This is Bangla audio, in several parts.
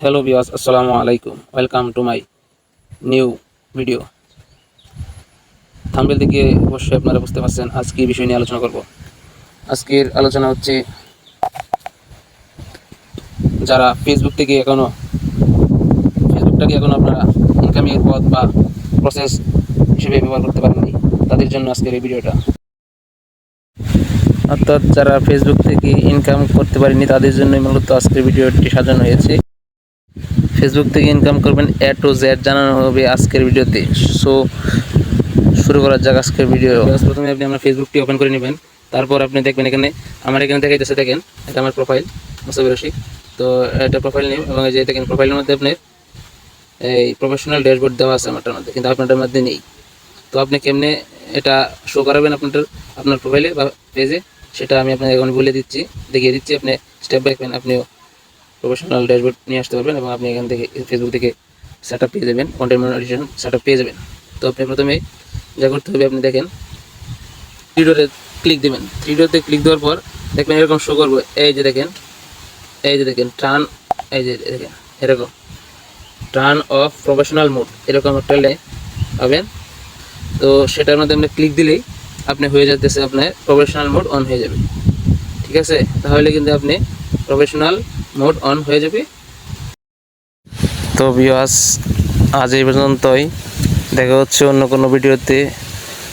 হ্যালো ভিউয়ার্স, আসসালামু আলাইকুম। Welcome to my new video. Thumbnail থেকে অবশ্যই আপনারা বুঝতে পারছেন আজকে এই বিষয় নিয়ে আলোচনা করব। আজকের আলোচনা হচ্ছে যারা ফেসবুকটাকে এখনো আপনারা ইনকামের পথ বা প্রসেস হিসেবে ব্যবহার করতে পারেননি, তাদের জন্য আজকের এই ভিডিওটা। অর্থাৎ যারা ফেসবুক থেকে ইনকাম করতে পারেনি তাদের জন্যই মূলত আজকের ভিডিওটি সাজানো হয়েছে। ফেসবুক থেকে ইনকাম করবেন A to Z জানানো হবে আজকের ভিডিওতে। সো শুরু করা যাক আজকের ভিডিও। প্রথমে আপনি আমার ফেসবুকটি ওপেন করে নেবেন। তারপর আপনি দেখবেন এখানে দেখাইতেছে, দেখেন এটা আমার প্রোফাইল মুসাবির রশিদ। তো এটা প্রোফাইল নেম এবং এই যে দেখেন প্রোফাইলের মধ্যে আপনার এই প্রফেশনাল ড্যাশবোর্ড দেওয়া আছে আমারটার মধ্যে, কিন্তু আপনারটার মধ্যে নেই। তো আপনি কেমনে এটা শো করাবেন আপনার প্রোফাইলে বা পেজে, সেটা আমি আপনাকে এখন দেখিয়ে দিচ্ছি। আপনি স্টেপ বাই স্টেপ আপনিও প্রফেশনাল ড্যাশবোর্ড নিয়ে আসতে পারবেন এবং আপনি এখান থেকে ফেসবুক থেকে সেট আপ পেয়ে যাবেন, কন্টেন্ট মনিটাইজেশন সেট আপ পেয়ে যাবেন। তো আপনি প্রথমে যা করতে হবে, আপনি দেখেন থ্রি ডটে ক্লিক দেবেন। থ্রি ডটে ক্লিক দেওয়ার পর দেখবেন এরকম শো করবো, এই যে দেখেন টার্ন, এই যে দেখেন এরকম টার্ন অফ প্রফেশনাল মোড, এরকম একটা পাবেন। তো সেটার মধ্যে আপনি ক্লিক দিলেই আপনি হয়ে যেতেছে, আপনার প্রফেশনাল মোড অন হয়ে যাবে। ঠিক আছে, তাহলে কিন্তু আপনি প্রফেশনাল মোড অন হয়ে যাবে। তো ভিউয়ার্স, আজ এই পর্যন্তই। দেখা হচ্ছে অন্য কোনো ভিডিওতে।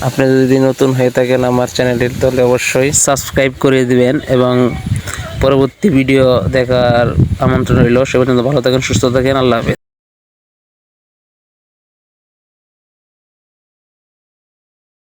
আপনি যদি নতুন হয়ে থাকেন আমার চ্যানেলটি, তাহলে অবশ্যই সাবস্ক্রাইব করে দিবেন এবং পরবর্তী ভিডিও দেখার আমন্ত্রণ রইল। সে পর্যন্ত ভালো থাকেন, সুস্থ থাকেন। আল্লাহ হাফেজ।